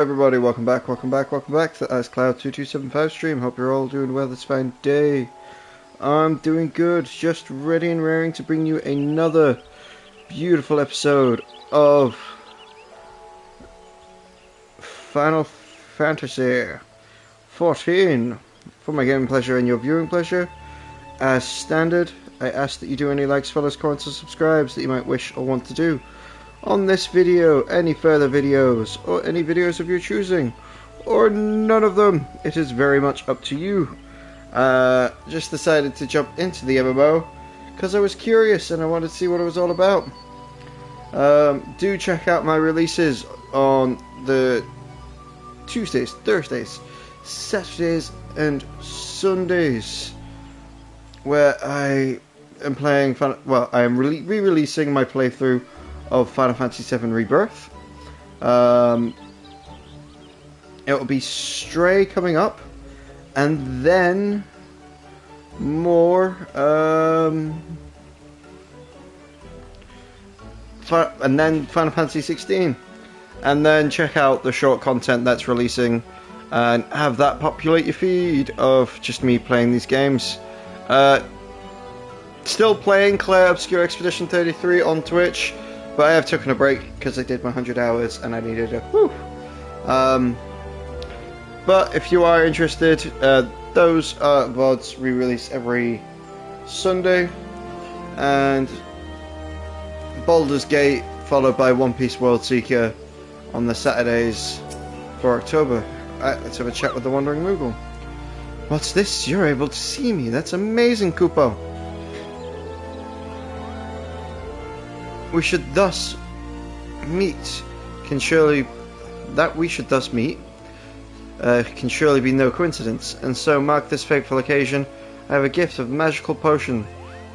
Everybody, welcome back to the Alexcloud2275 stream. Hope you're all doing well this fine day. I'm doing good, just ready and raring to bring you another beautiful episode of Final Fantasy 14 for my gaming pleasure and your viewing pleasure. As standard, I ask that you do any likes, follows, comments, or subscribes that you might wish or want to do on this video, any further videos, or any videos of your choosing, or none of them. It is very much up to you. Just decided to jump into the MMO because I was curious and I wanted to see what it was all about. Do check out my releases on the Tuesdays, Thursdays, Saturdays, and Sundays, where I am playing. I am re-releasing my playthrough of Final Fantasy VII Rebirth. It will be Stray coming up, and then more, and then Final Fantasy 16, and then check out the short content that's releasing, and have that populate your feed of just me playing these games. Still playing Claire Obscure Expedition 33 on Twitch. But I have taken a break because I did my 100 hours and I needed a whew. But if you are interested, those VODs re-release every Sunday, and Baldur's Gate followed by One Piece World Seeker on the Saturdays for October. Let's have a chat with the Wandering Moogle. What's this? You're able to see me. That's amazing, Kupo. We should thus meet. Can surely be no coincidence, and so mark this fateful occasion. I have a gift of magical potion,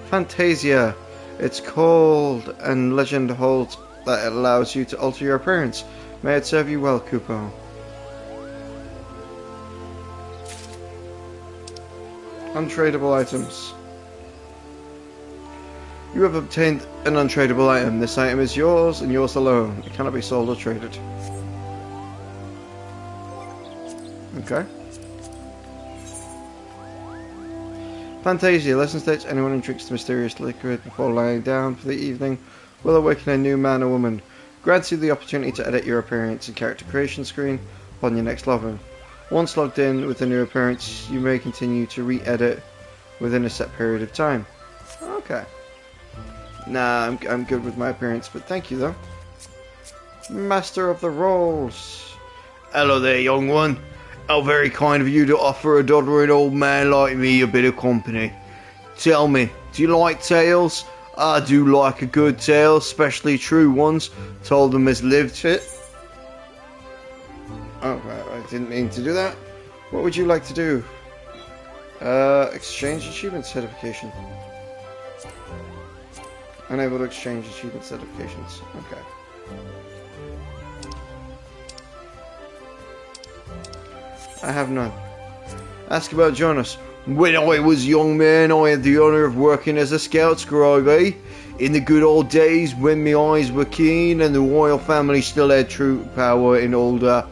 Fantasia. It's called, and legend holds that it allows you to alter your appearance. May it serve you well, Kupo. Untradeable items. You have obtained an untradeable item. This item is yours and yours alone. It cannot be sold or traded. Okay. Fantasia. Lesson states anyone who drinks the mysterious liquid before lying down for the evening will awaken a new man or woman. Grants you the opportunity to edit your appearance and character creation screen upon your next login. Once logged in with a new appearance, you may continue to re-edit within a set period of time. Okay. Nah, I'm good with my appearance, but thank you though. Master of the Rolls. Hello there, young one. How very kind of you to offer a doddering old man like me a bit of company. Tell me, do you like tales? I do like a good tale, especially true ones, told them as lived it. Oh, I didn't mean to do that. What would you like to do? Exchange achievement certification. Unable to exchange achievement certifications. Okay. I have none. Ask about Jonas. When I was a young man, I had the honour of working as a scout scribe, eh? In the good old days when my eyes were keen and the royal family still had true power in order.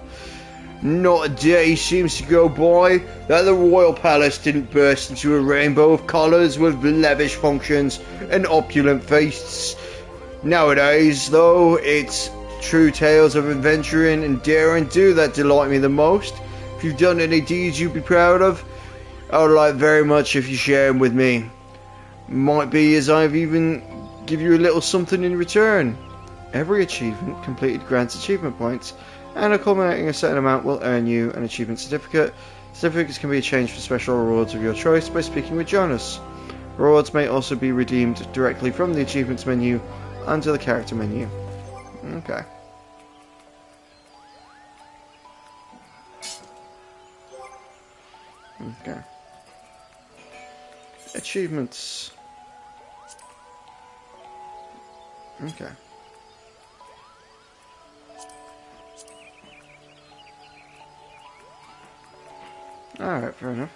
Not a day seems to go by that the royal palace didn't burst into a rainbow of colours with lavish functions and opulent feasts. Nowadays, though, it's true tales of adventuring and daring do that delight me the most. If you've done any deeds you'd be proud of, I would like very much if you share them with me. Might be as I've even give you a little something in return. Every achievement completed grants achievement points, and accumulating a certain amount will earn you an achievement certificate. Certificates can be exchanged for special rewards of your choice by speaking with Jonas. Rewards may also be redeemed directly from the achievements menu under the character menu. Okay. Okay. Achievements. Okay. Alright, fair enough.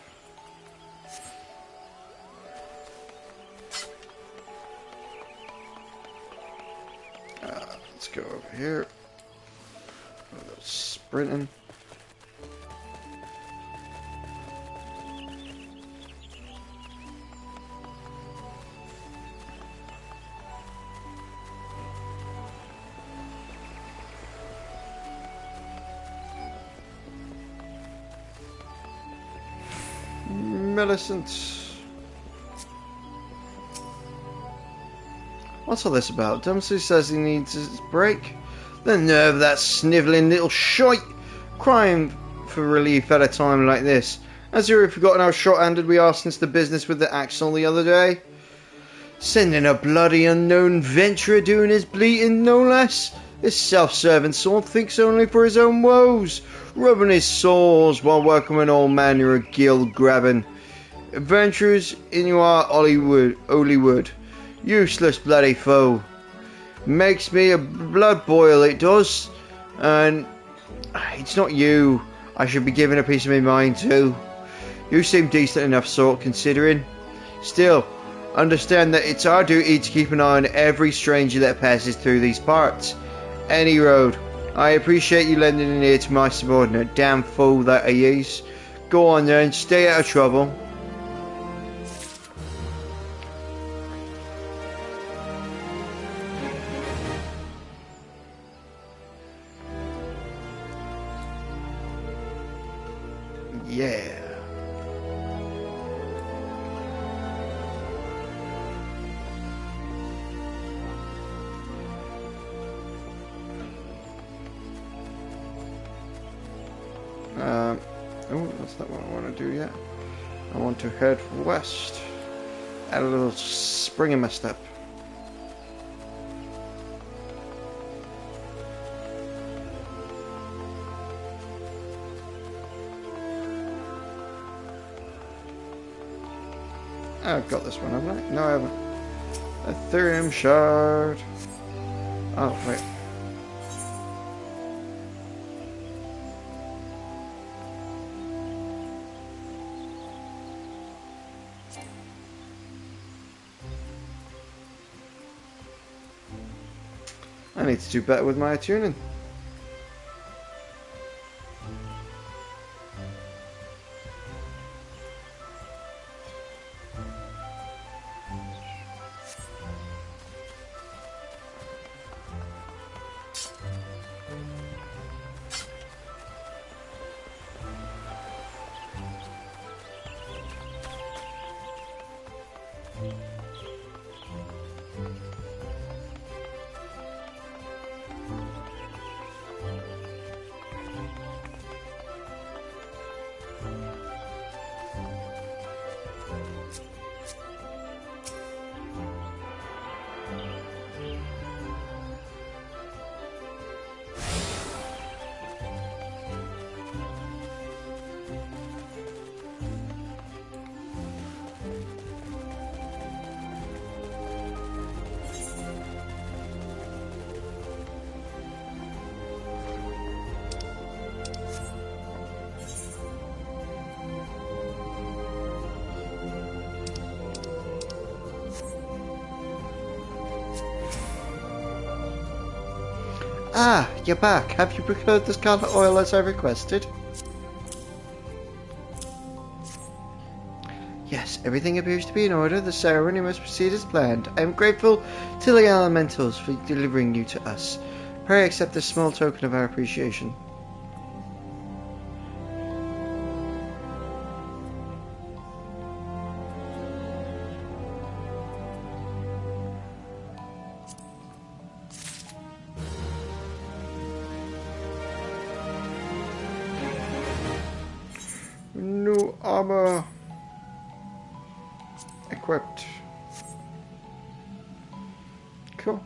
Let's go over here. sprinting. Millicent. What's all this about? Dempsey says he needs his break. The nerve of that snivelling little shite crying for relief at a time like this. Has you forgotten how short-handed we are since the business with the Axel the other day? Sending a bloody unknown venturer doing his bleating, no less. This self-serving sort thinks only for his own woes, rubbing his sores while welcoming all manner of guild-grabbing adventurers in your Hollywood. Useless bloody foe. Makes me a blood boil, it does. And it's not you I should be giving a piece of my mind to. You seem decent enough sort, considering. Still, understand that it's our duty to keep an eye on every stranger that passes through these parts. Any road. I appreciate you lending an ear to my subordinate, damn fool that I is. Go on then, stay out of trouble. Yeah. Oh, that's not what I want to do yet. I want to head west. Add a little spring in my step. I've got this one, haven't I? No, I haven't. Ethereum shard. Oh, wait. I need to do better with my tuning. Ah, you're back. Have you procured the scarlet oil as I requested? Yes, everything appears to be in order. The ceremony must proceed as planned. I am grateful to the elementals for delivering you to us. Pray accept this small token of our appreciation. New armor equipped. Cool.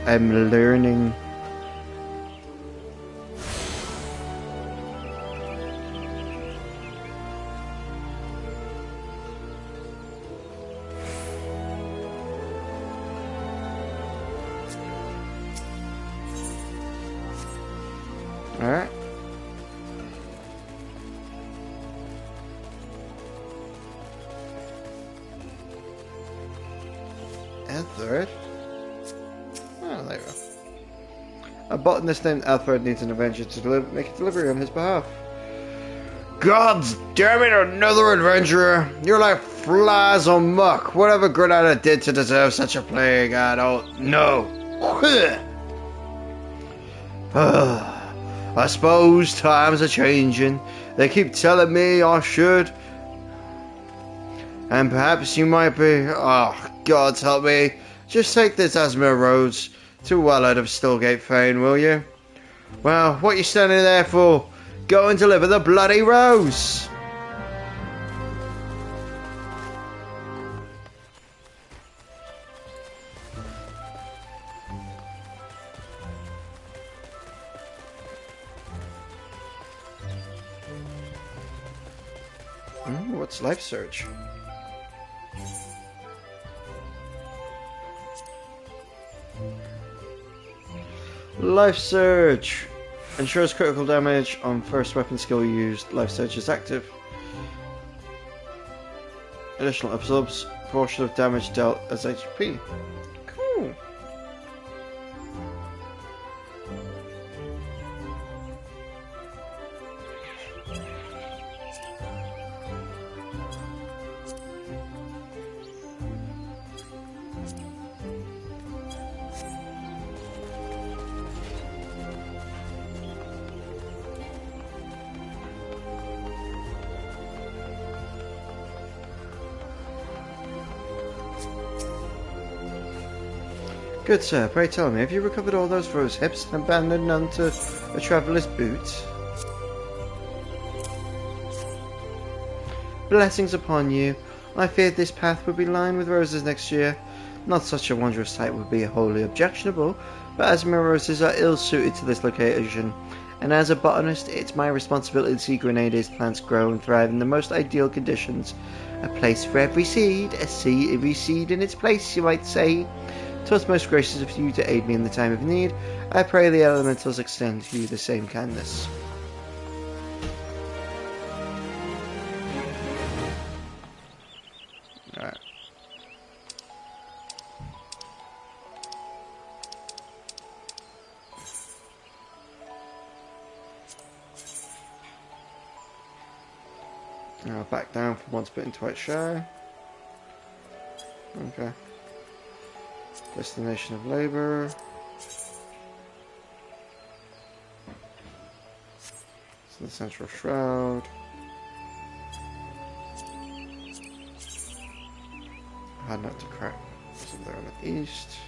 I'm learning. Alright. Alfred? Oh, there we go. A botanist named Alfred needs an adventure to make a delivery on his behalf. God damn it, another adventurer! You're like flies on muck. Whatever Granada did to deserve such a plague, I don't know. I suppose times are changing. They keep telling me I should. And perhaps you might be... Oh, God help me. Just take this Asmir Roads to well out of Stillgate Fane, will you? Well, what you standing there for? Go and deliver the bloody rose! What's Life Search? Life Search ensures critical damage on first weapon skill used. Life Search is active. Additional absorbs portion of damage dealt as HP. Cool. Good sir, pray tell me, have you recovered all those rose hips and abandoned none to a traveller's boot? Blessings upon you. I feared this path would be lined with roses next year. Not such a wondrous sight would be wholly objectionable, but Asmir roses are ill-suited to this location, and as a botanist, it's my responsibility to see Grenada's plants grow and thrive in the most ideal conditions. A place for every seed, every seed in its place, you might say. 'Twas most gracious of you to aid me in the time of need. I pray the elementals extend to you the same kindness. Alright. Now back down from once bitten, twice shy. Okay. Destination of labor. It's the central shroud. Heading out to crack. So there on the east.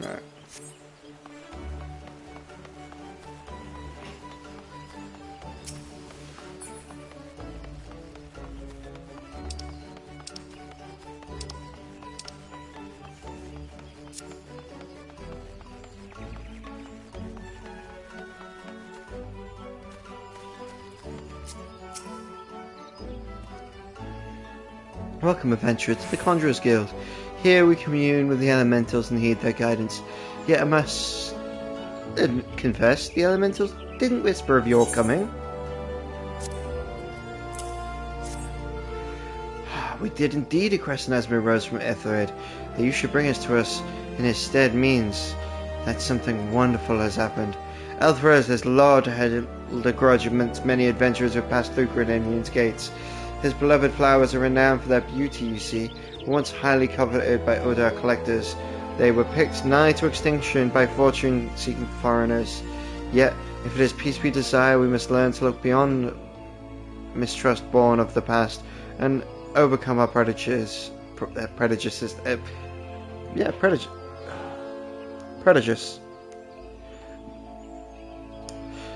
Alright. Welcome, adventurer, to the Conjurer's Guild. Here we commune with the elementals and heed their guidance. Yet I must confess, the elementals didn't whisper of your coming. We did indeed request an Asmir Rose from Ethelred. That you should bring us to us in his stead means that something wonderful has happened. Ethelred has long had a grudge amongst many adventurers who have passed through Grenadian's gates. His beloved flowers are renowned for their beauty, you see. Once highly coveted by Odar collectors, they were picked nigh to extinction by fortune-seeking foreigners. Yet, If it is peace we desire, we must learn to look beyond mistrust born of the past and overcome our prejudices. Prejudice.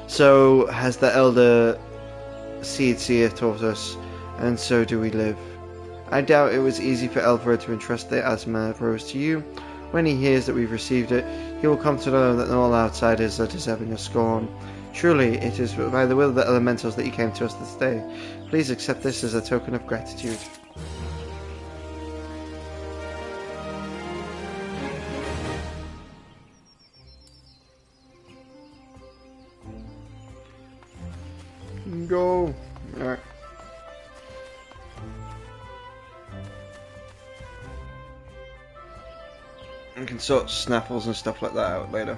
So has the elder seer taught us, and so do we live. I doubt it was easy for Elvira to entrust the Asma Rose to you. When he hears that we've received it, he will come to know that all outsiders are deserving of scorn. Truly, it is by the will of the elementals that you came to us this day. Please accept this as a token of gratitude. Go. Alright. We can sort snaffles and stuff like that out later.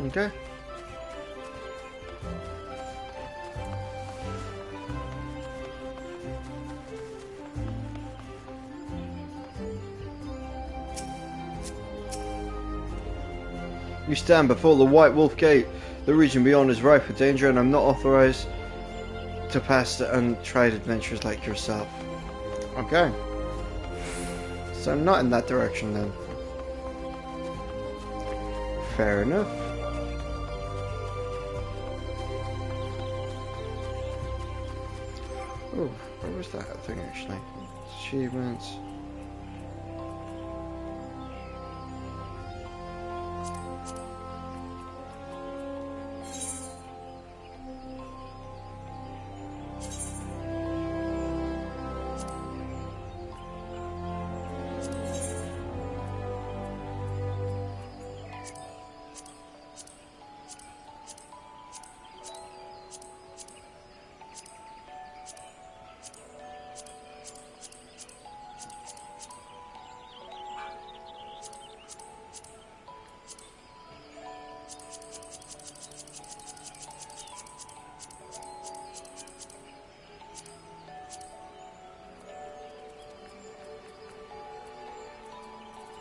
Okay. You stand before the White Wolf Gate. The region beyond is ripe for danger, and I'm not authorized to pass to untried adventurers like yourself. Okay. So I'm not in that direction then. Fair enough. Oh, what was that thing actually? Achievements.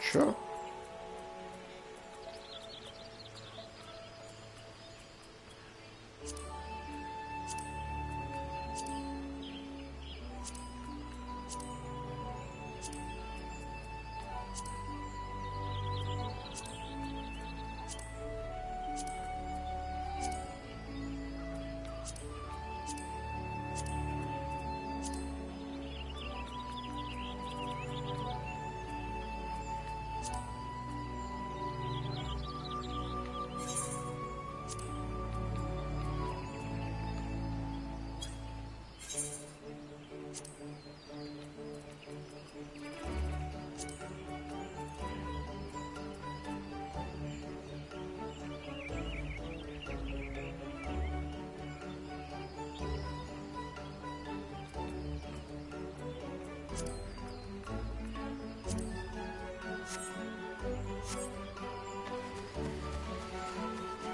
Sure.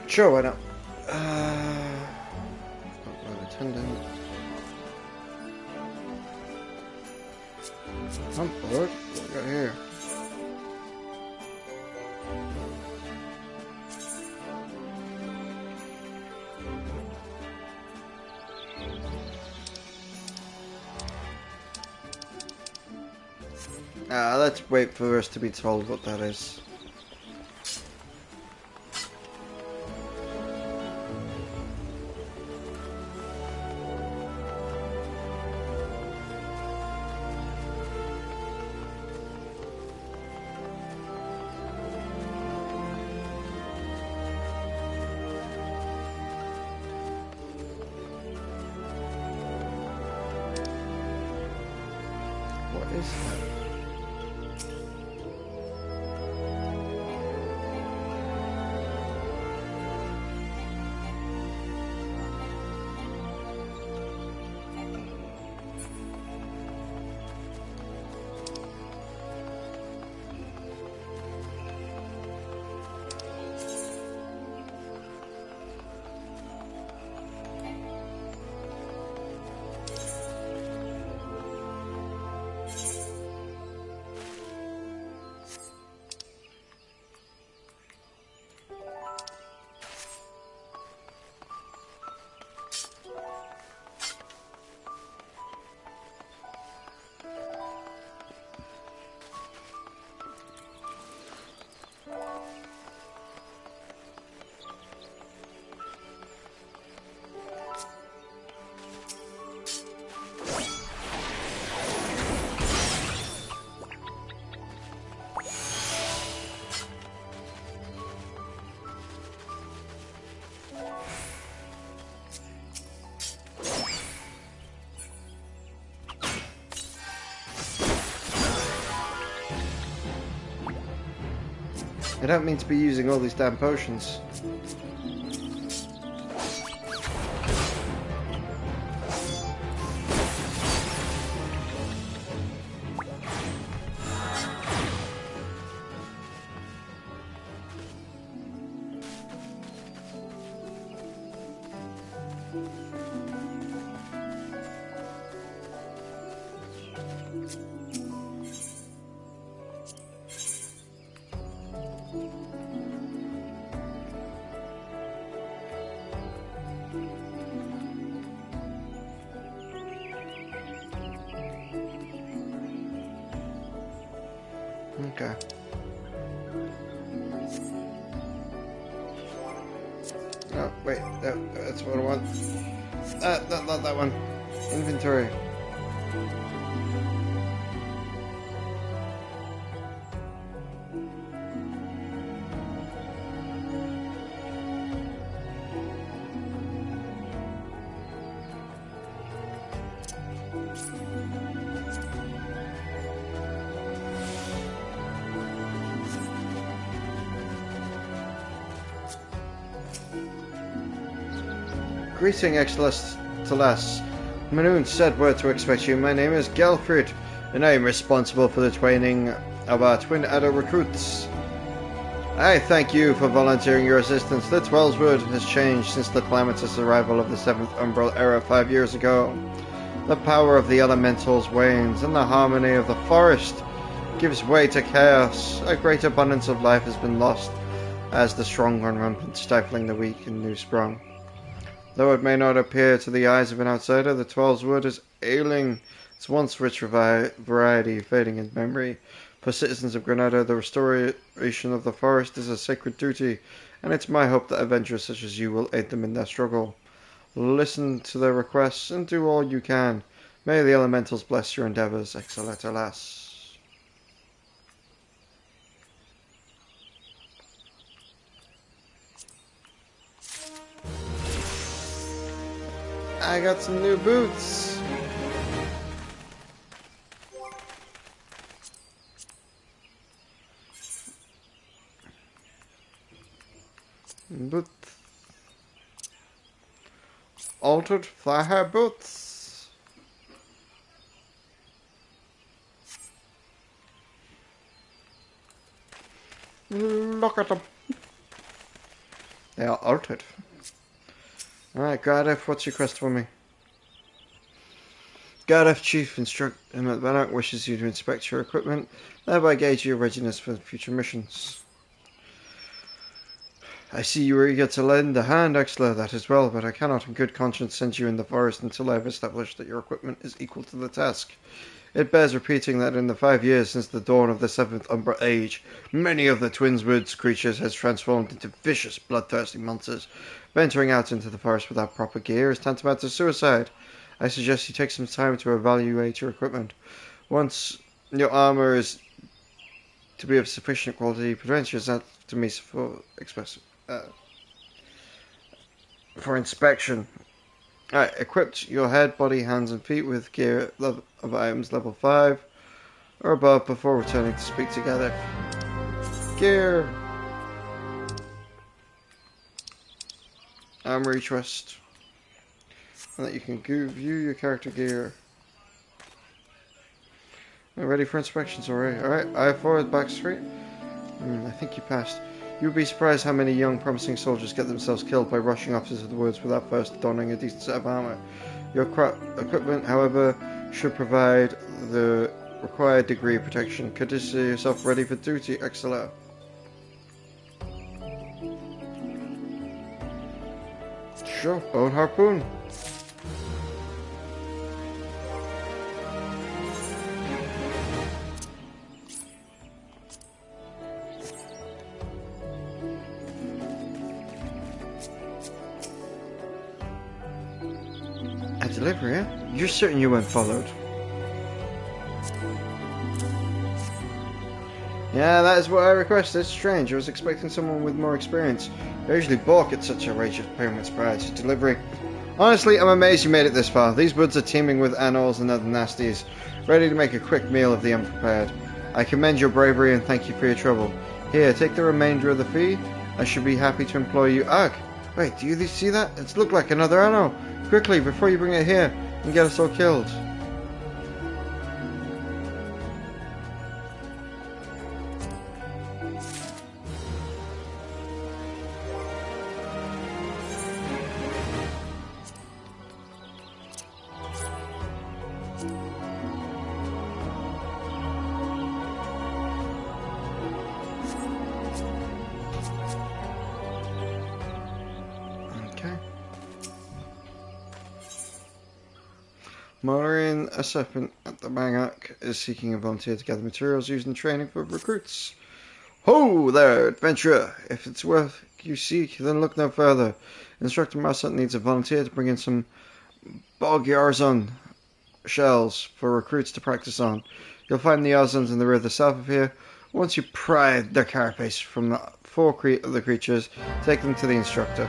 Sure, why not? Attendant. I'm bored. What we got here? Let's wait for us to be told what that is. What is that? I don't mean to be using all these damn potions. Okay. Oh, wait, that's what I want. Not that one. Inventory. Greeting, Excellency. Manoon said where to expect you. My name is Gelfrid, and I am responsible for the training of our twin adult recruits. I thank you for volunteering your assistance. The Twellswood has changed since the calamitous arrival of the 7th Umbral Era 5 years ago. The power of the elementals wanes, and the harmony of the forest gives way to chaos. A great abundance of life has been lost, as the strong run rampant, stifling the weak and new sprung. Though it may not appear to the eyes of an outsider, the Twellswood is ailing, its once rich variety fading in memory. For citizens of Granada, the restoration of the forest is a sacred duty, and it's my hope that adventurers such as you will aid them in their struggle. Listen to their requests and do all you can. May the elementals bless your endeavours, Excellency. I got some new boots. Boots. Altered fire boots. Look at them. They are altered. Alright, Gardev, what's your quest for me? Gardev, Chief Instructor wishes you to inspect your equipment, thereby gauge your readiness for future missions. I see you are eager to lend a hand, Exler, that is well, but I cannot in good conscience send you in the forest until I have established that your equipment is equal to the task. It bears repeating that in the 5 years since the dawn of the 7th Umbra Age, many of the Twinswood's creatures has transformed into vicious, bloodthirsty monsters. Venturing out into the forest without proper gear is tantamount to suicide. I suggest you take some time to evaluate your equipment. Once your armor is to be of sufficient quality, present that to me for inspection. Alright, equip your head, body, hands and feet with gear of items level 5 or above before returning to speak together. Gear. Armory chest. And that you can view your character gear. I'm ready for inspections already. Alright, I4 is back straight. I think you passed. You'll be surprised how many young promising soldiers get themselves killed by rushing off into the woods without first donning a decent set of armor. Your equipment, however, should provide the required degree of protection. Consider yourself ready for duty, Exceller. Sure, bone harpoon. A delivery, eh? You're certain you weren't followed? Yeah, that is what I requested. It's strange. I was expecting someone with more experience. I usually balk at such outrageous payments prior to delivery. Honestly, I'm amazed you made it this far. These woods are teeming with animals and other nasties, ready to make a quick meal of the unprepared. I commend your bravery and thank you for your trouble. Here, take the remainder of the fee. I should be happy to employ you. Ugh! Wait, do you see that? It's looked like another arrow! Quickly, before you bring it here and get us all killed. Maureen, a serpent at the Mangak, is seeking a volunteer to gather materials used in training for recruits. Ho there, adventurer! If it's worth you seek, then look no further. Instructor Marsat needs a volunteer to bring in some Eorzea shells for recruits to practice on. You'll find the Eorzea in the river south of here. Once you pry their carapace from the four other creatures, take them to the instructor.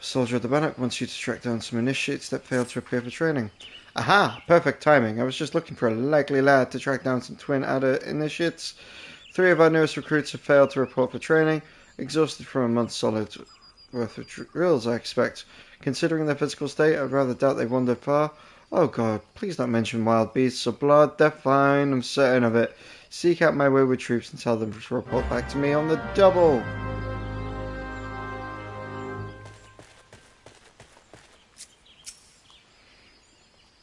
Soldier of the Bannock wants you to track down some initiates that failed to appear for training. Aha! Perfect timing. I was just looking for a likely lad to track down some twin adder initiates. 3 of our newest recruits have failed to report for training, exhausted from a month's solid worth of drills, I expect. Considering their physical state, I'd rather doubt they've wandered far. Oh god, please don't mention wild beasts or blood. They're fine, I'm certain of it. Seek out my wayward troops and tell them to report back to me on the double.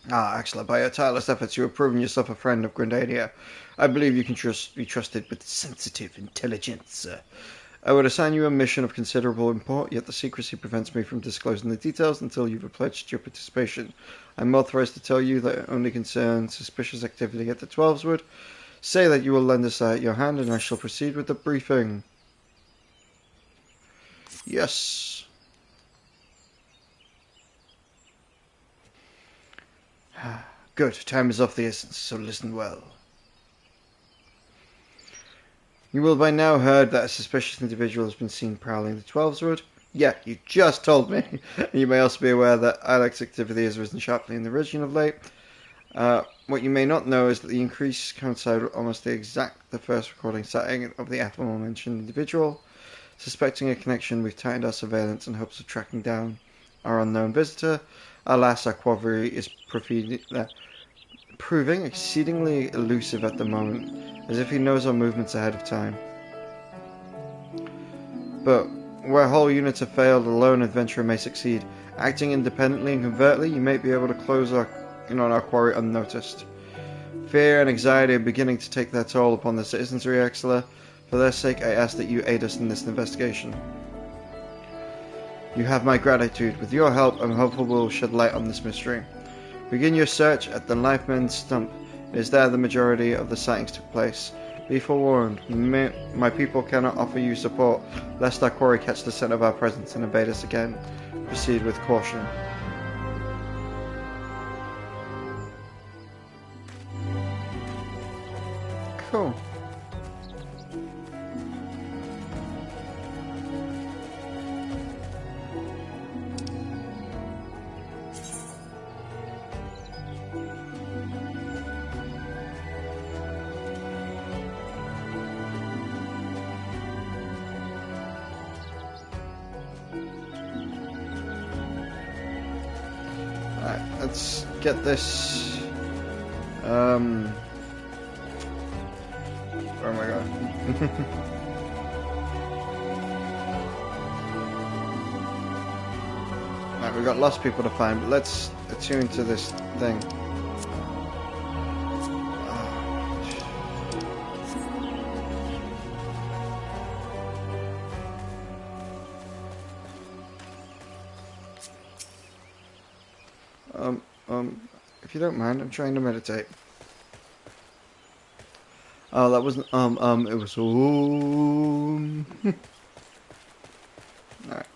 Ah, excellent. By your tireless efforts, you have proven yourself a friend of Grendadia. I believe you can be trusted with sensitive intelligence. I would assign you a mission of considerable import, yet the secrecy prevents me from disclosing the details until you have pledged your participation. I am authorized to tell you that it only concerns suspicious activity at the 12swood. Say that you will lend us your hand, and I shall proceed with the briefing. Yes. Good, time is of the essence, so listen well. You will by now heard that a suspicious individual has been seen prowling the 12swood. Yeah, you just told me. You may also be aware that Ilex activity has risen sharply in the region of late. What you may not know is that the increase coincided with almost the first recording sighting of the aforementioned individual. Suspecting a connection, we've tightened our surveillance in hopes of tracking down our unknown visitor. Alas, our quarry is proving exceedingly elusive at the moment, as if he knows our movements ahead of time. But where whole units have failed, a lone adventurer may succeed. Acting independently and covertly, you may be able to close in on our quarry unnoticed. Fear and anxiety are beginning to take their toll upon the citizens of Eorzea. For their sake, I ask that you aid us in this investigation. You have my gratitude. With your help, I'm hopeful we'll shed light on this mystery. Begin your search at the Lifemen's Stump. It is there the majority of the sightings took place. Be forewarned, my people cannot offer you support, lest our quarry catch the scent of our presence and invade us again. Proceed with caution. Cool. Let's get this. Where am I going? Right, we've got lost people to find, but let's attune to this thing. If you don't mind, I'm trying to meditate. Oh, that wasn't, it was, Alright.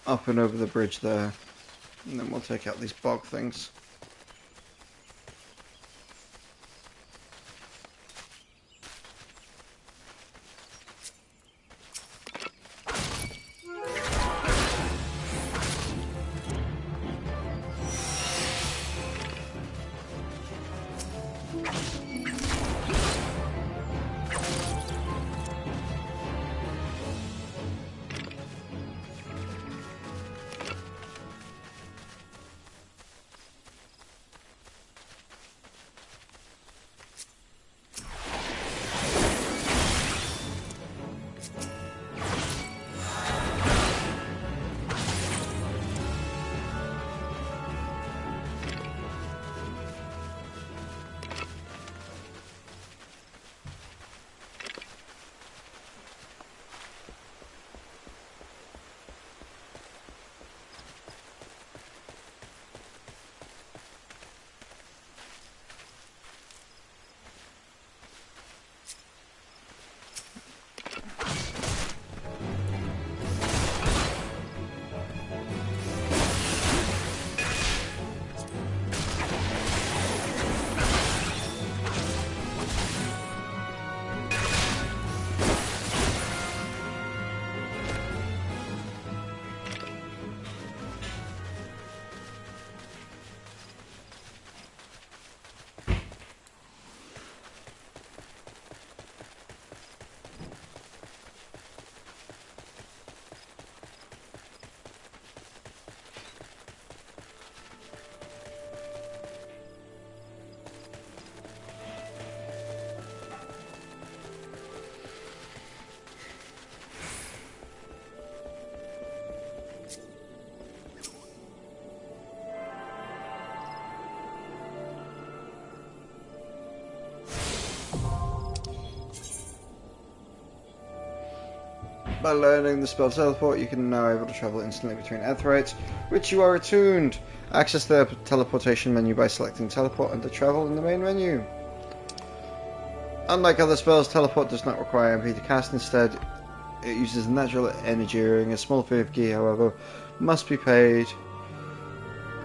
Up and over the bridge there. And then we'll take out these bog things. By learning the spell teleport, you can now able to travel instantly between aetherytes, which you are attuned. Access the teleportation menu by selecting teleport under travel in the main menu. Unlike other spells, teleport does not require MP to cast. Instead, it uses natural energy. A small fee of gear, however, must be paid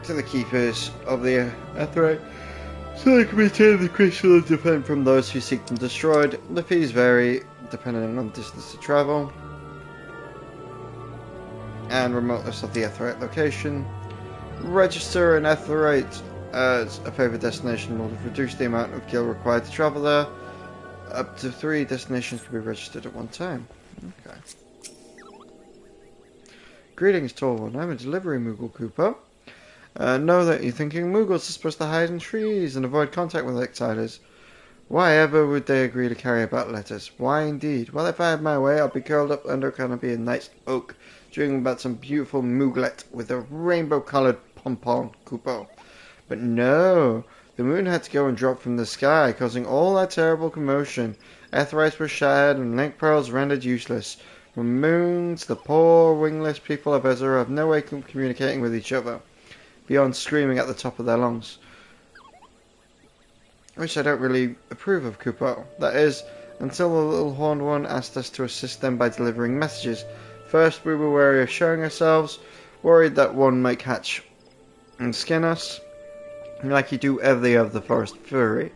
to the keepers of the aetheryte, so they can retain the crystal and defend from those who seek them destroyed. The fees vary depending on distance to travel and remoteness of the aetheryte location. Register an aetheryte as a favourite destination will reduce the amount of gil required to travel there. Up to 3 destinations can be registered at one time. Okay. Greetings, Tall One. I'm a delivery Moogle Cooper. Know that you're thinking Moogles are supposed to hide in trees and avoid contact with outsiders. Why ever would they agree to carry about letters? Why indeed? Well, if I had my way, I'd be curled up under a canopy of nice oak, dreaming about some beautiful Mooglet with a rainbow-coloured pom-pom Cooper. But no, the moon had to go and drop from the sky, causing all that terrible commotion. Aetherytes were shattered and link pearls rendered useless. From moons, the poor wingless people of Eorzea have no way of communicating with each other, beyond screaming at the top of their lungs. Which I don't really approve of, Cooper. That is, until the little horned one asked us to assist them by delivering messages. First we were wary of showing ourselves, worried that one might catch and skin us, like you do every other forest furry.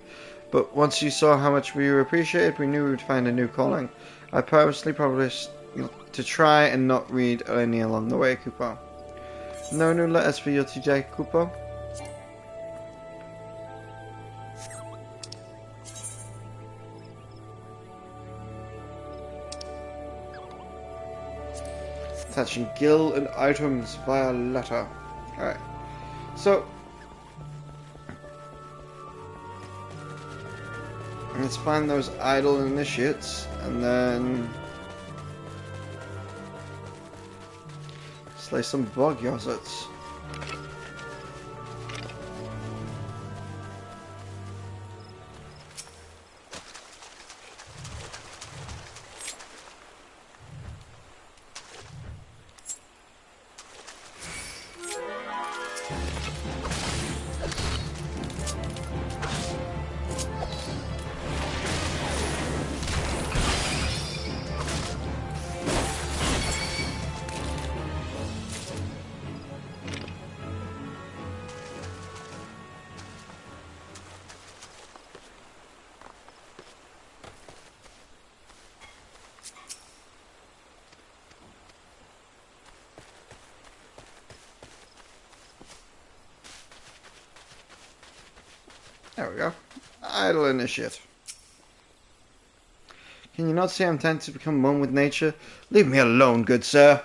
But once you saw how much we were appreciated, we knew we would find a new calling. I purposely promised to try and not read any along the way, Cooper. No new letters for you today, Cooper? Attaching gil and items via letter. Alright. So, let's find those idle initiates, and then slay some bog yozzets. There we go. Idle initiate. Can you not see I'm trying to become one with nature? Leave me alone, good sir.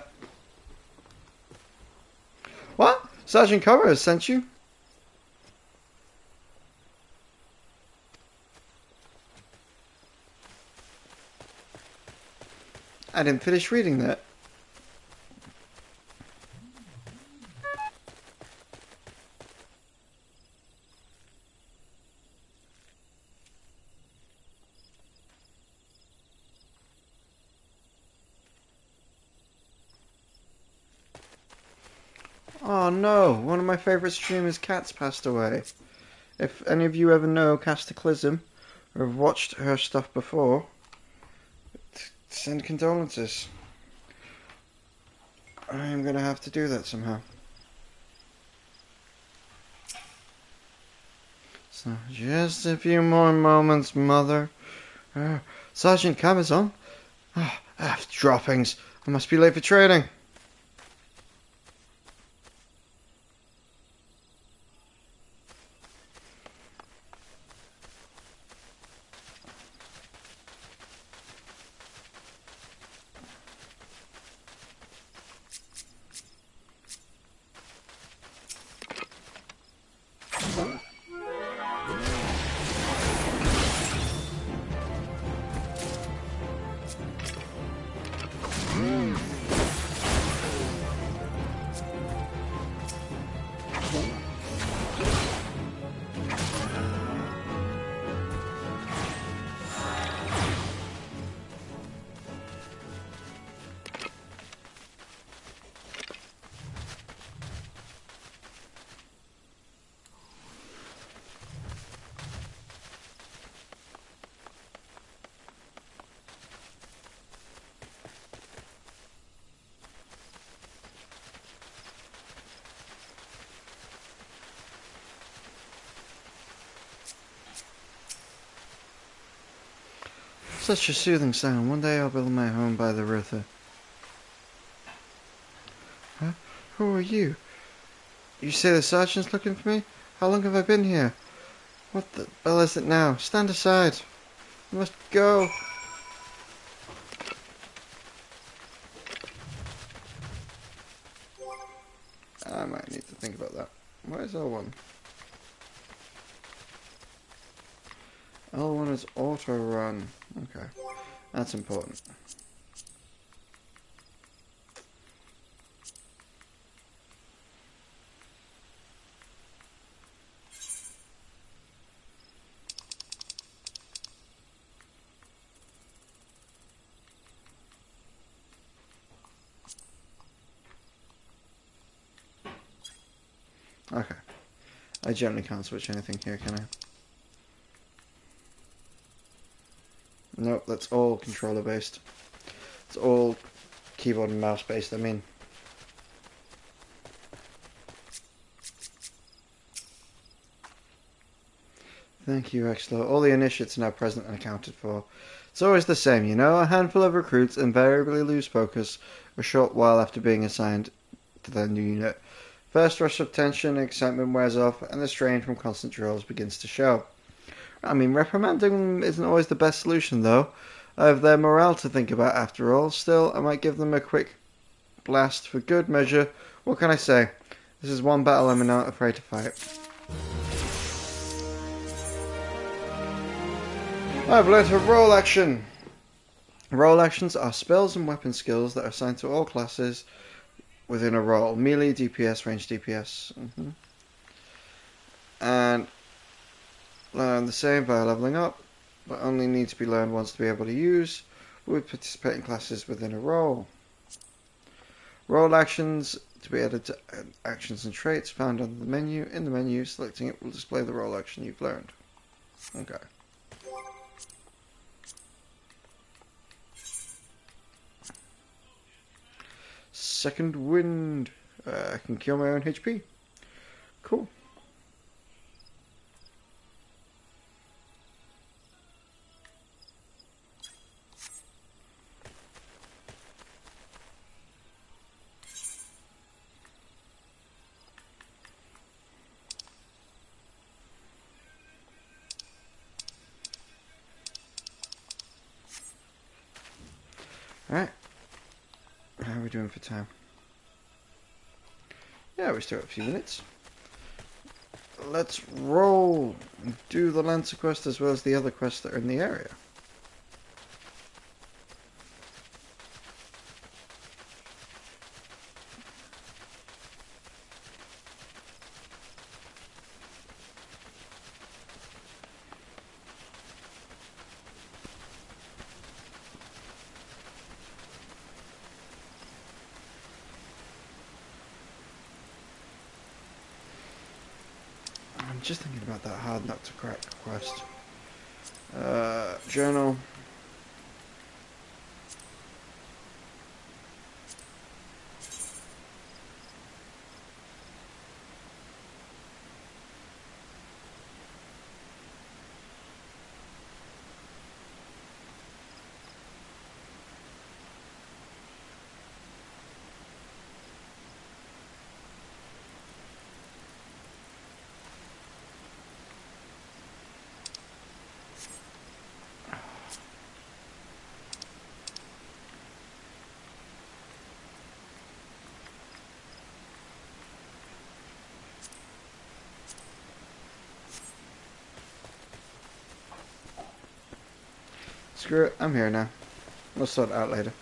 What? Sergeant Cover has sent you? I didn't finish reading that. Oh no, one of my favourite streamers' cats passed away. If any of you ever know Cataclysm, or have watched her stuff before, send condolences. I'm gonna have to do that somehow. So, just a few more moments, Mother. Sergeant Cabazon? Droppings. I must be late for training. Such a soothing sound. One day I'll build my home by the river. Huh? Who are you? You say the sergeant's looking for me? How long have I been here? What the hell is it now? Stand aside. I must go. I might need to think about that. Where's L1? L1 is auto run. Okay. That's important. Okay. I generally can't switch anything here, can I? Nope, that's all controller based. It's all keyboard and mouse based, I mean. Thank you, Exlo. All the initiates are now present and accounted for. It's always the same, you know? A handful of recruits invariably lose focus a short while after being assigned to their new unit. First rush of tension and excitement wears off, and the strain from constant drills begins to show. I mean, reprimanding them isn't always the best solution, though. I have their morale to think about, after all. Still, I might give them a quick blast for good measure. What can I say? This is one battle I'm not afraid to fight. I've learnt a role action! Role actions are spells and weapon skills that are assigned to all classes within a role. Melee, DPS, range DPS. And learn the same via leveling up, but only need to be learned once to be able to use with participating classes within a role. Role actions to be added to actions and traits found under the menu. In the menu, selecting it will display the role action you've learned. Okay. Second wind. I can kill my own HP. Cool. Alright. How are we doing for time? Yeah, we still have a few minutes. Let's roll and do the Lancer quest as well as the other quests that are in the area. I'm just thinking about that hard not to crack quest. Journal. Screw it, I'm here now. We'll sort it out later.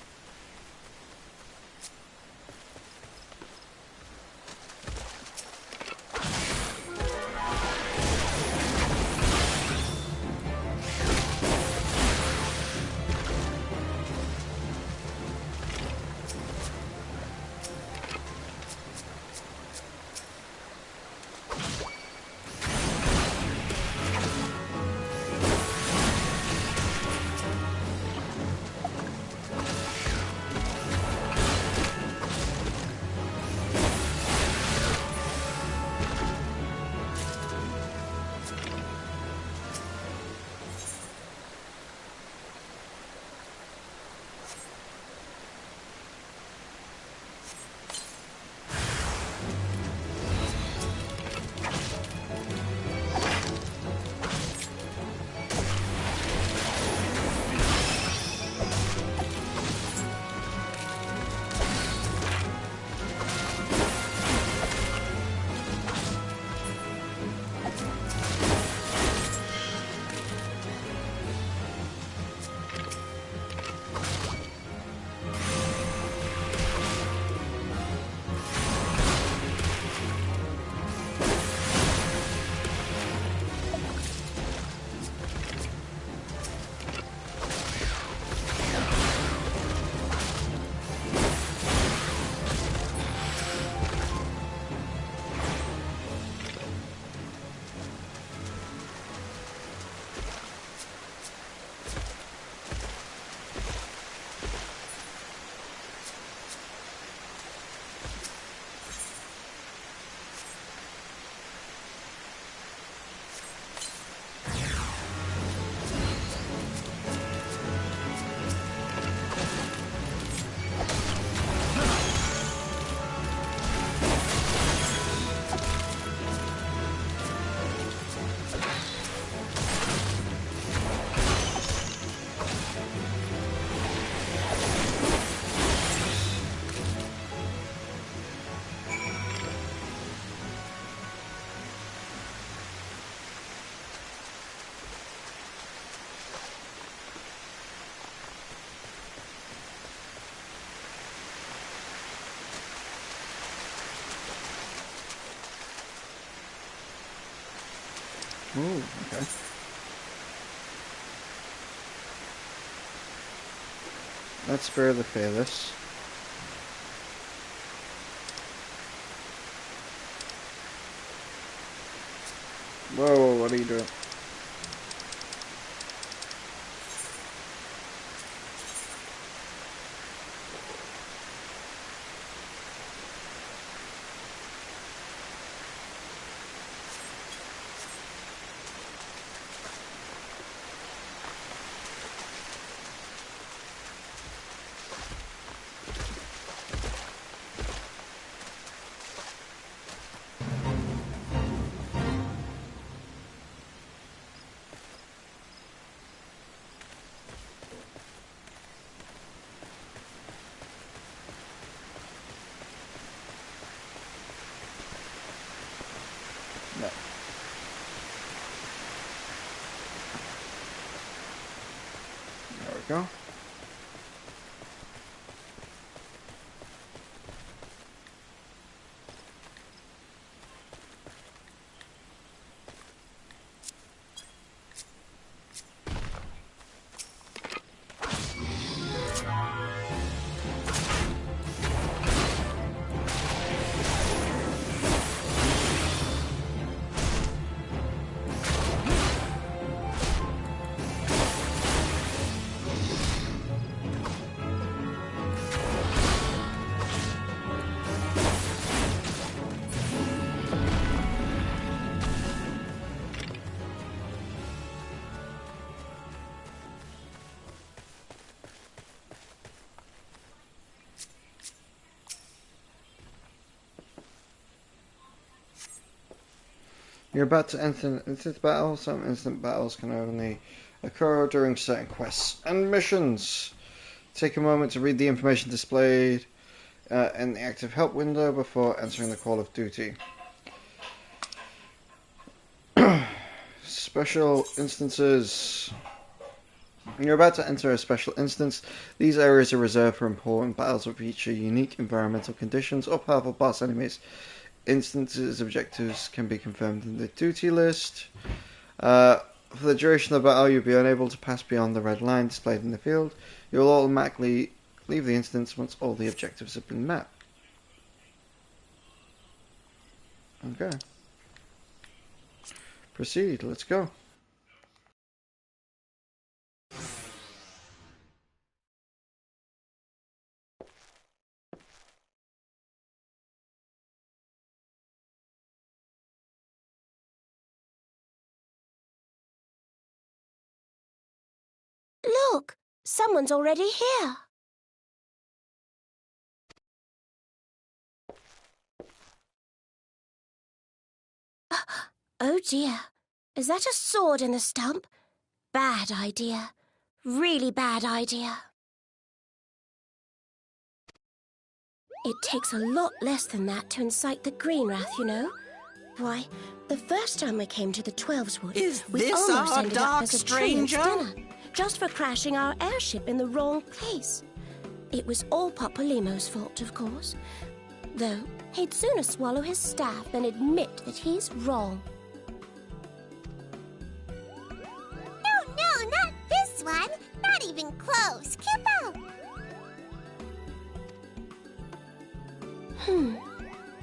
Ooh, okay. Let's spare the fearless. Whoa, what are you doing? No. There we go. You're about to enter an instant battle. Some instant battles can only occur during certain quests and missions. Take a moment to read the information displayed in the active help window before entering the call of duty. Special instances. You're about to enter a special instance. These areas are reserved for important battles that feature unique environmental conditions or powerful boss enemies. Instances objectives can be confirmed in the duty list. For the duration of the battle, you'll be unable to pass beyond the red line displayed in the field. You'll automatically leave the instance once all the objectives have been met. Okay. Proceed, let's go. Look, someone's already here. Oh dear, is that a sword in the stump? Bad idea. Really bad idea. It takes a lot less than that to incite the green wrath, you know. Why, the first time we came to the 12's Wood, we almost ended up as a stranger dinner, just for crashing our airship in the wrong place. It was all Papa Limo's fault, of course. Though, he'd sooner swallow his staff than admit that he's wrong. No, not this one. Not even close. Kippo!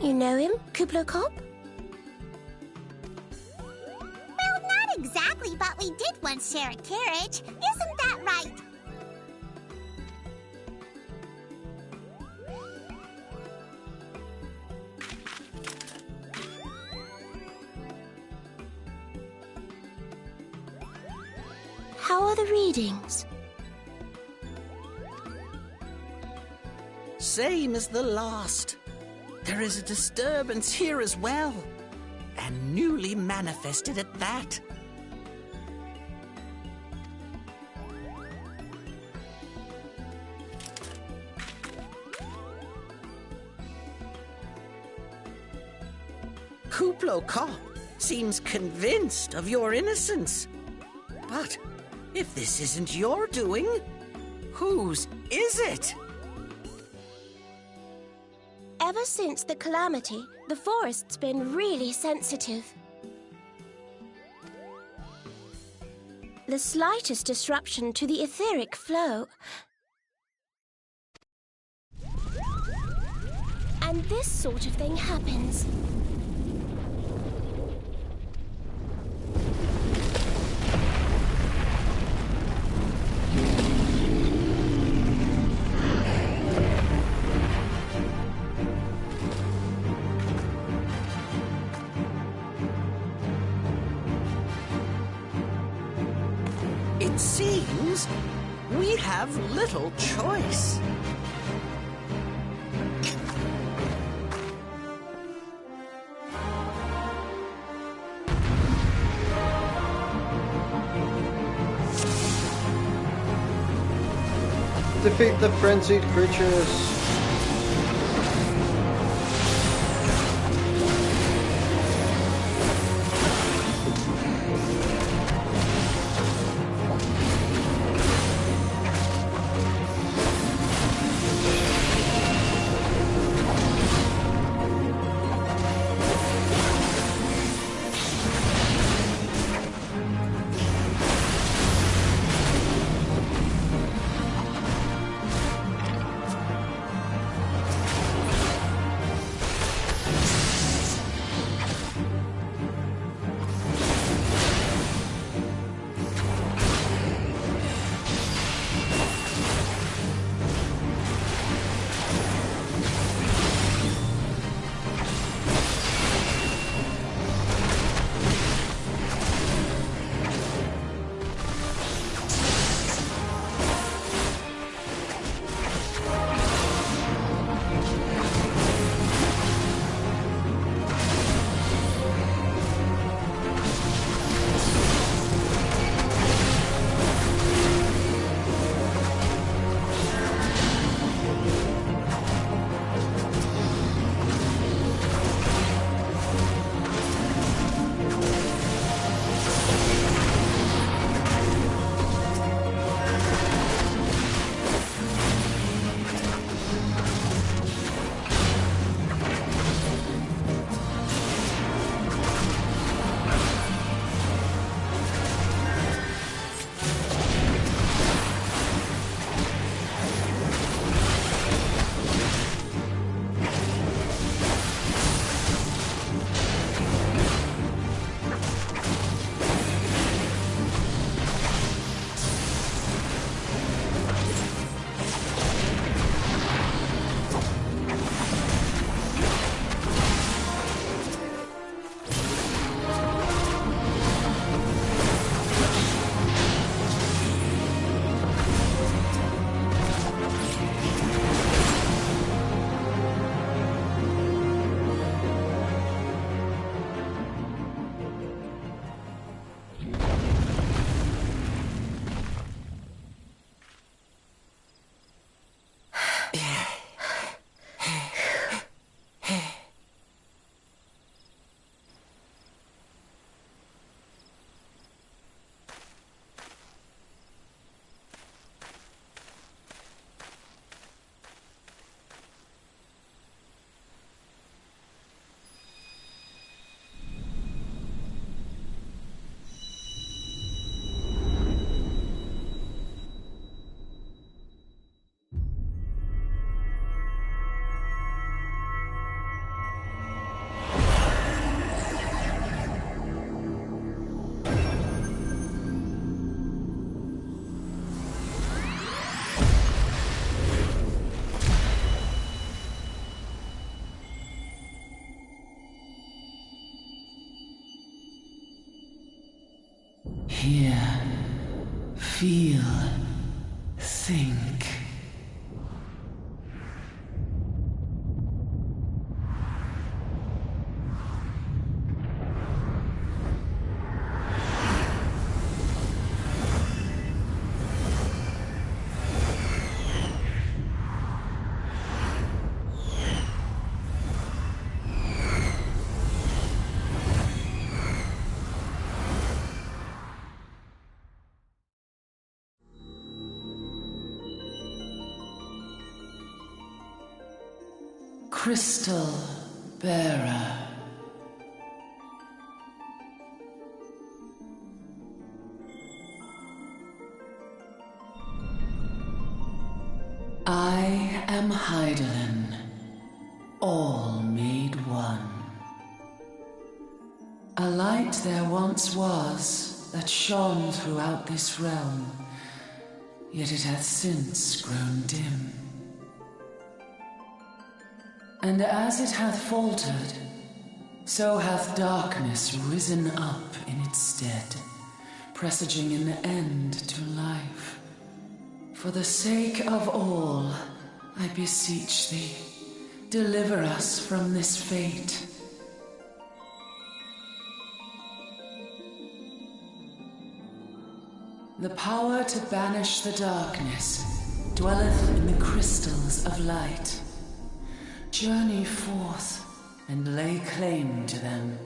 You know him, Kublo Kop? Well, not exactly, but we did once share a carriage. Isn't that right? How are the readings? Same as the last. There is a disturbance here as well. And newly manifested at that. Kublo Kop seems convinced of your innocence. But if this isn't your doing, whose is it? Ever since the calamity, the forest's been really sensitive. The slightest disruption to the etheric flow. And this sort of thing happens. It seems we have little choice. Defeat the frenzied creatures. Hear, feel, think. Crystal Bearer. I am Hydaelyn, all made one. A light there once was that shone throughout this realm, yet it hath since grown dim. And as it hath faltered, so hath darkness risen up in its stead, presaging an end to life. For the sake of all, I beseech thee, deliver us from this fate. The power to banish the darkness dwelleth in the crystals of light. Journey forth and lay claim to them.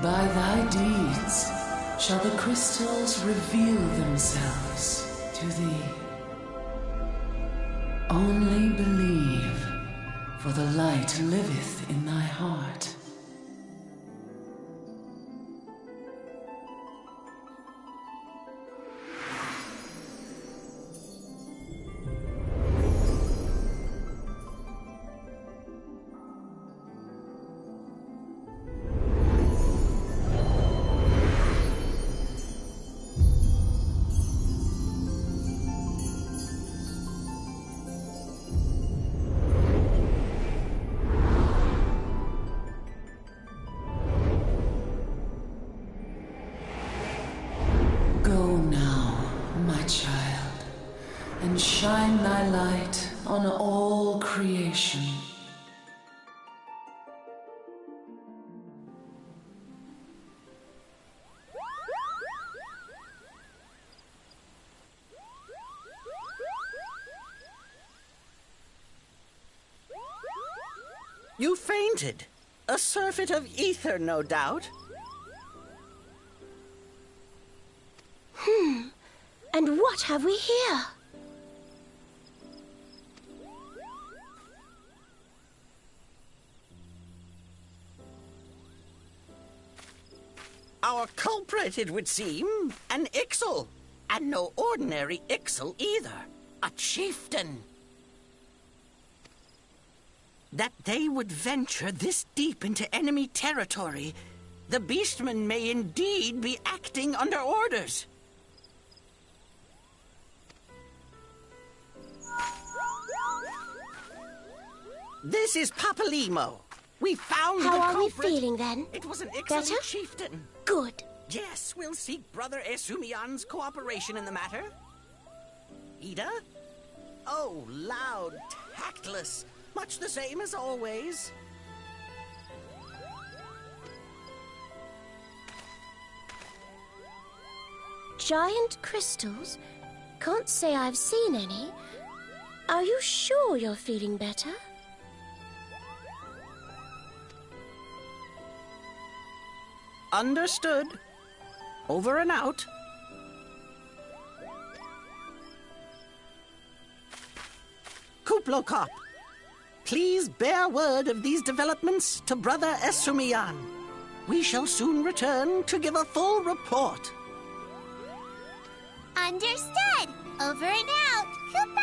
By thy deeds shall the crystals reveal themselves to thee. Only believe, for the light liveth in thy heart. Go now, my child, and shine thy light on all creation. You fainted. A surfeit of ether, no doubt. And what have we here? Our culprit, it would seem, an Ixal. And no ordinary Ixal either. A chieftain. That they would venture this deep into enemy territory, the beastmen may indeed be acting under orders. This is Papalimo. We found the culprit. How are we feeling then? It was an Ixal Better? chieftain. Good. Yes, we'll seek Brother Esumian's cooperation in the matter. Ida? Oh, loud, tactless. Much the same as always. Giant crystals? Can't say I've seen any. Are you sure you're feeling better? Understood. Over and out. Kuplokop, please bear word of these developments to Brother Esumian. We shall soon return to give a full report. Understood. Over and out. Kupo!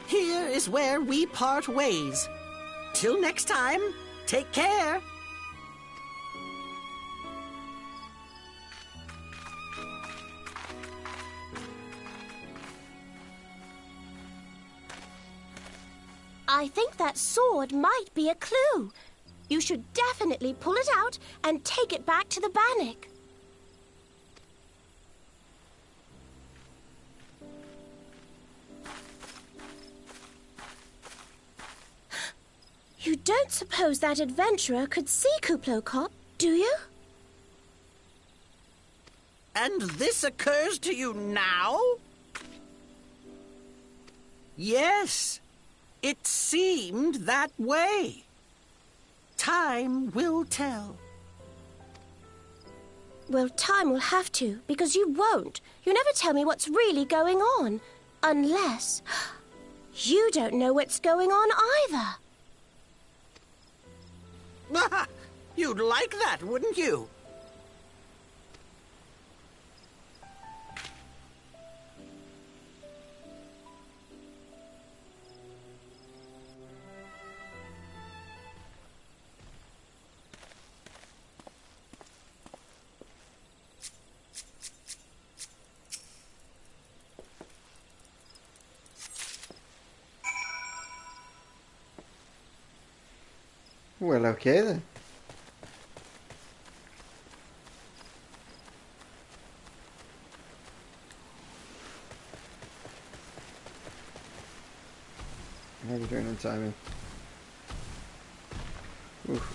Here is where we part ways. Till next time, take care. I think that sword might be a clue. You should definitely pull it out and take it back to the Bannock. You don't suppose that adventurer could see Kuplokop, do you? And this occurs to you now? Yes. It seemed that way. Time will tell. Well, time will have to, because you won't. You never tell me what's really going on. Unless... you don't know what's going on either. You'd like that, wouldn't you? Well, okay then. How are you doing on timing?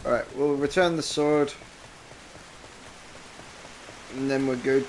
Alright, we'll return the sword. And then we're good.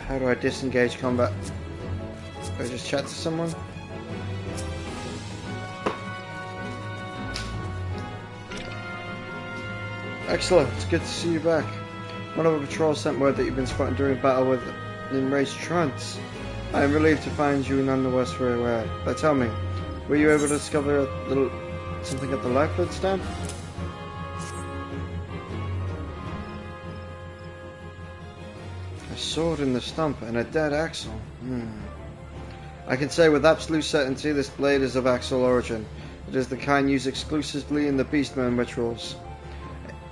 How do I disengage combat? Do I just chat to someone? Excellent, it's good to see you back. One of our patrols sent word that you've been spotted during battle with an enraged trance. I am relieved to find you none the worse for wear. But tell me, were you able to discover something at the lifeblood stand? A sword in the stump and a dead Axel. I can say with absolute certainty this blade is of Axel origin. It is the kind used exclusively in the Beastman rituals.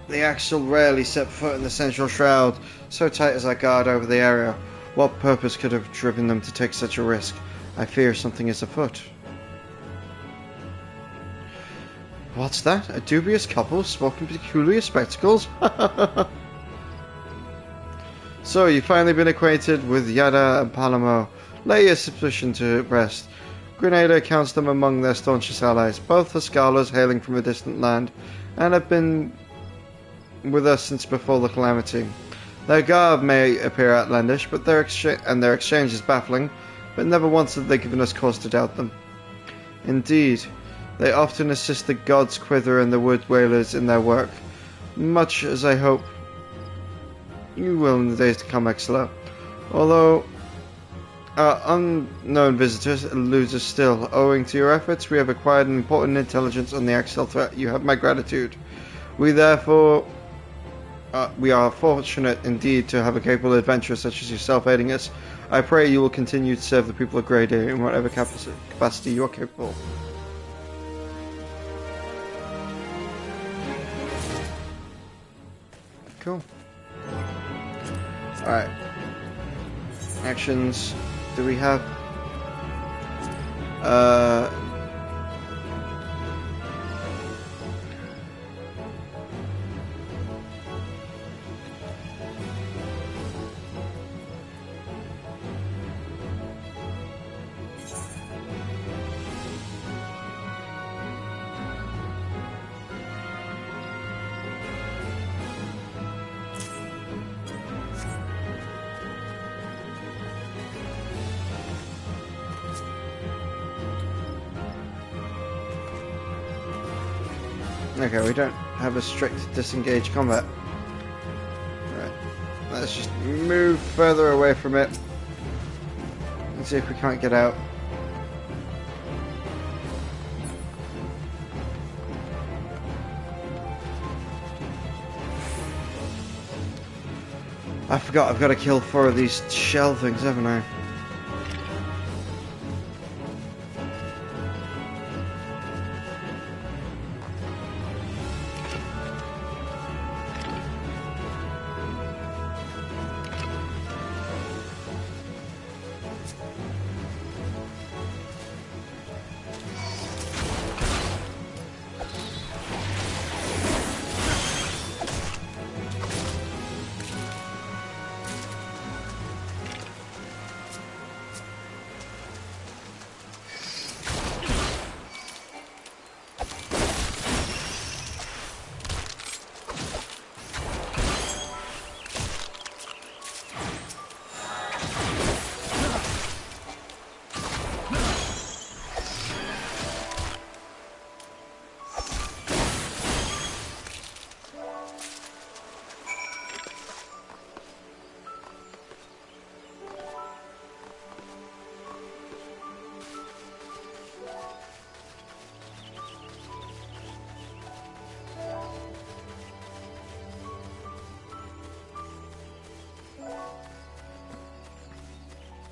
The Axel rarely set foot in the central shroud, so tight is our guard over the area. What purpose could have driven them to take such a risk? I fear something is afoot. What's that? A dubious couple sporting peculiar spectacles? So, you've finally been acquainted with Yada and Palamo. Lay your suspicion to rest. Grenada counts them among their staunchest allies. Both are scholars hailing from a distant land, and have been with us since before the calamity. Their garb may appear outlandish, but their exchange is baffling, but never once have they given us cause to doubt them. Indeed, they often assist the gods Quither and the wood whalers in their work, much as I hope you will in the days to come, Exla. Although our unknown visitors eludes us still. Owing to your efforts, we have acquired an important intelligence on the Axel threat. You have my gratitude. We therefore... we are fortunate indeed to have a capable adventurer such as yourself aiding us. I pray you will continue to serve the people of Grey Day in whatever capacity you are capable. Cool. Alright. Actions. Do we have... Okay, we don't have a strict disengage combat. Right, Let's just move further away from it and see if we can't get out. I forgot I've got to kill 4 of these shell things, haven't I?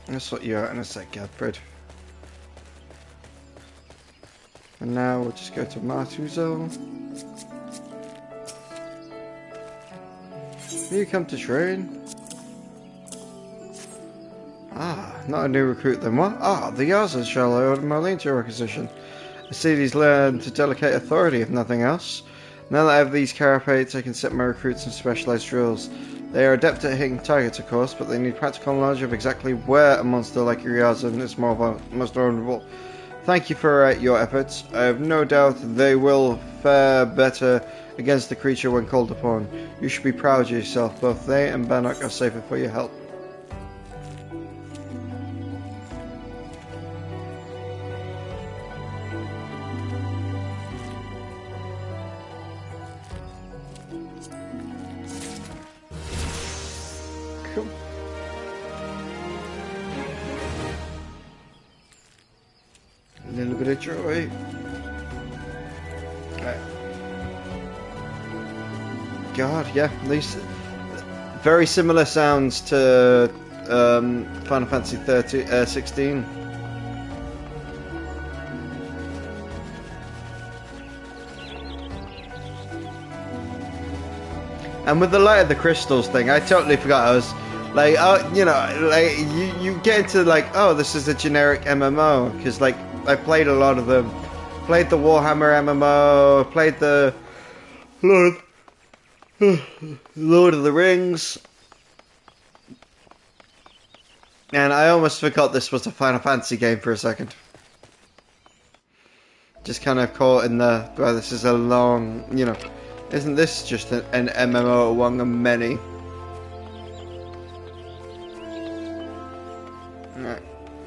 I'll sort you out in a sec, Gadfred. And now we'll just go to Martuzel. You come to train? Ah, not a new recruit then, what? Ah, the Eorzea shall I order Marlene to your requisition. I see these learn to delegate authority, if nothing else. Now that I have these carapates, I can set my recruits in specialized drills. They are adept at hitting targets, of course, but they need practical knowledge of exactly where a monster like Eorzea is most vulnerable. Thank you for your efforts. I have no doubt they will fare better against the creature when called upon. You should be proud of yourself. Both they and Bannock are safer for your help. Cool. A little bit of joy. Right. God, yeah, these very similar sounds to Final Fantasy 16. And with the Light of the Crystals thing, I totally forgot. I was like, oh, you know, like you get into like, oh, this is a generic MMO, because like I played a lot of them. Played the Warhammer MMO, played the Lord of the Rings, and I almost forgot this was a Final Fantasy game for a second. Just kind of caught in the, well, this is a long, you know, isn't this just an MMO among many? Alright,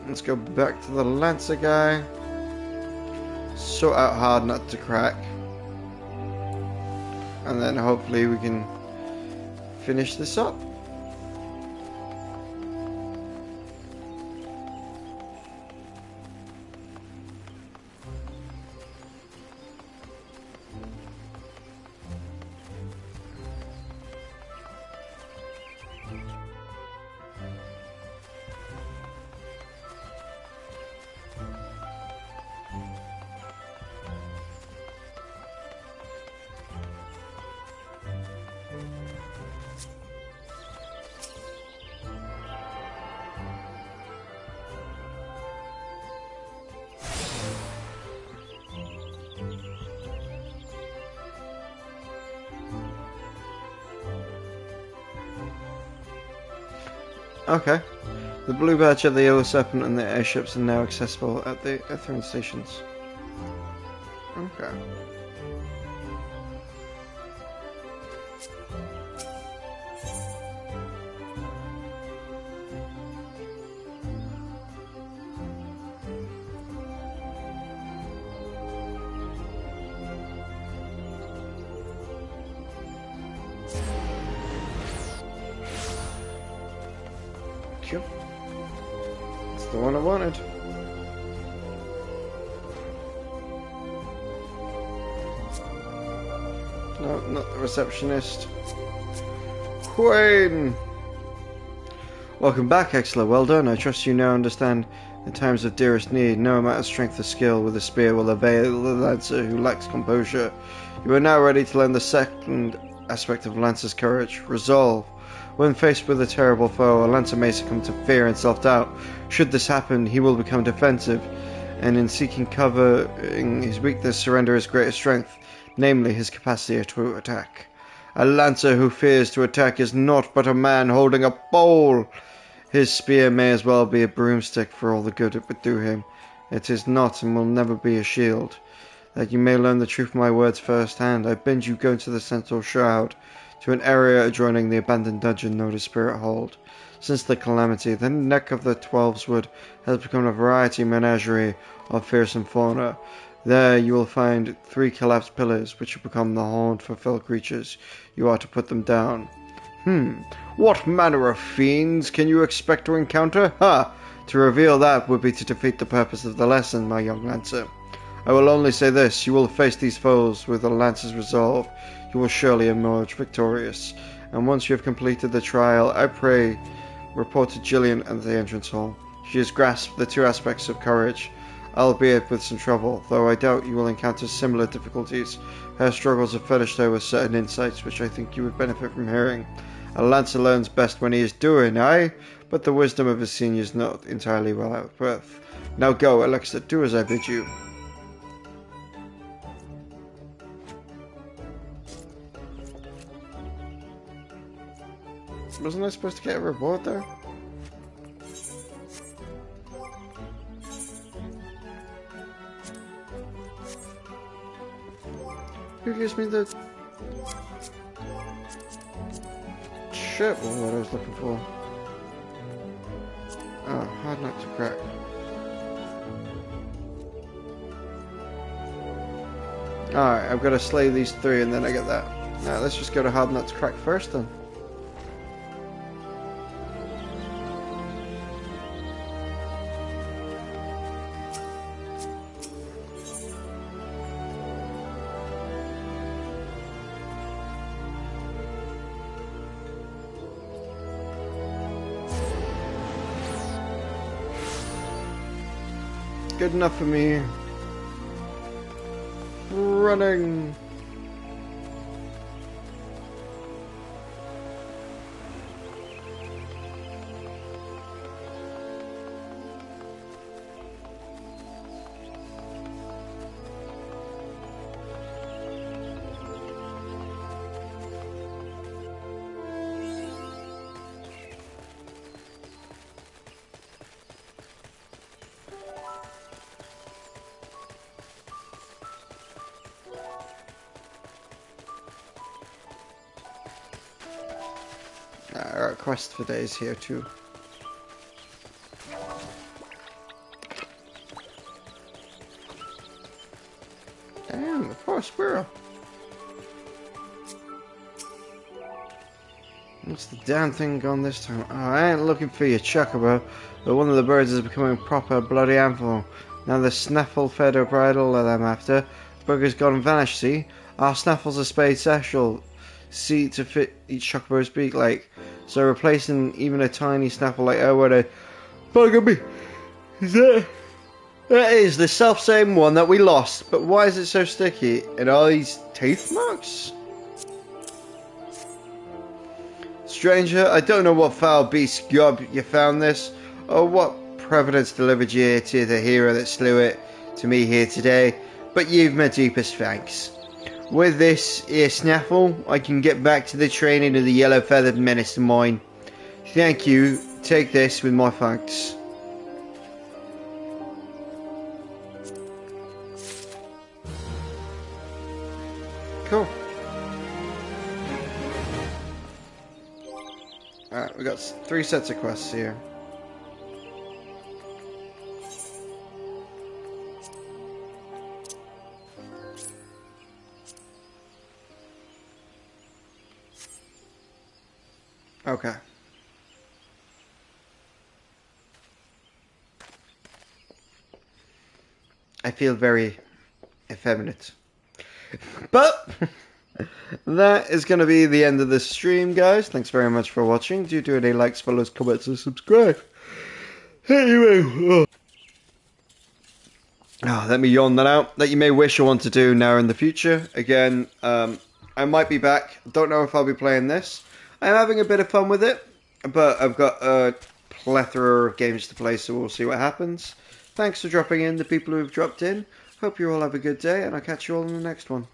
let's go back to the Lancer guy. Sort out hard not to crack. And then hopefully we can finish this up. Okay. The Blue Badge of the Yellow Serpent and the airships are now accessible at the Errands stations. Okay. Thank you. It's the one I wanted. No, not the receptionist. Queen! Welcome back, Exler. Well done. I trust you now understand in times of dearest need, no amount of strength or skill with a spear will avail the lancer who lacks composure. You are now ready to learn the second aspect of Lancer's courage, resolve. When faced with a terrible foe, a Lancer may succumb to fear and self-doubt. Should this happen, he will become defensive, and in seeking covering his weakness, surrender his greatest strength, namely his capacity to attack. A Lancer who fears to attack is naught but a man holding a pole. His spear may as well be a broomstick for all the good it would do him. It is not and will never be a shield. That you may learn the truth of my words firsthand, I bid you go to the Central Shroud, to an area adjoining the abandoned dungeon known as Spirit Hold. Since the calamity, the neck of the Twelveswood has become a variety menagerie of fearsome fauna. There you will find 3 collapsed pillars, which have become the haunt for fell creatures. You are to put them down. What manner of fiends can you expect to encounter? Ha! To reveal that would be to defeat the purpose of the lesson, my young Lancer. I will only say this, you will face these foes with a Lancer's resolve. You will surely emerge victorious. And once you have completed the trial, I pray, report to Jillian at the entrance hall. She has grasped the 2 aspects of courage, albeit with some trouble, though I doubt you will encounter similar difficulties. Her struggles have furnished her with certain insights, which I think you would benefit from hearing. A Lancer learns best when he is doing, aye? But the wisdom of his senior is not entirely well out of birth. Now go, Alexa, do as I bid you. Wasn't I supposed to get a reward there? Who gives me the shit? Well, what I was looking for. Oh, hard nut to crack. Alright, I've got to slay these 3 and then I get that. Now let's just go to hard nut to crack first then. Good enough for me. Running. Our quest for days here too. Damn, a poor squirrel. What's the damn thing gone this time? Oh, I ain't looking for your chocobo, but one of the birds is becoming a proper bloody handful. Now the snaffle fed her bridle that I'm after. Bugger's gone and vanished, see? Our snaffle's a spade satchel. See to fit each chocobo's beak like. So replacing even a tiny snaffle like her would a bugger me. That is the self-same one that we lost, but why is it so sticky? And are these teeth marks? Stranger, I don't know what foul beast gob you found this, or what providence delivered you here to the hero that slew it to me here today, but you've my deepest thanks. With this here snaffle, I can get back to the training of the yellow-feathered menace of mine. Thank you. Take this with my thanks. Cool. Alright, we got 3 sets of quests here. Okay. I feel very effeminate. But that is going to be the end of this stream, guys. Thanks very much for watching. Do any likes, follows, comments, and subscribe. Anyway, let me yawn that out. That you may wish or want to do now in the future. Again, I might be back. Don't know if I'll be playing this. I'm having a bit of fun with it, but I've got a plethora of games to play, so we'll see what happens. Thanks for dropping in, the people who have dropped in. Hope you all have a good day, and I'll catch you all in the next one.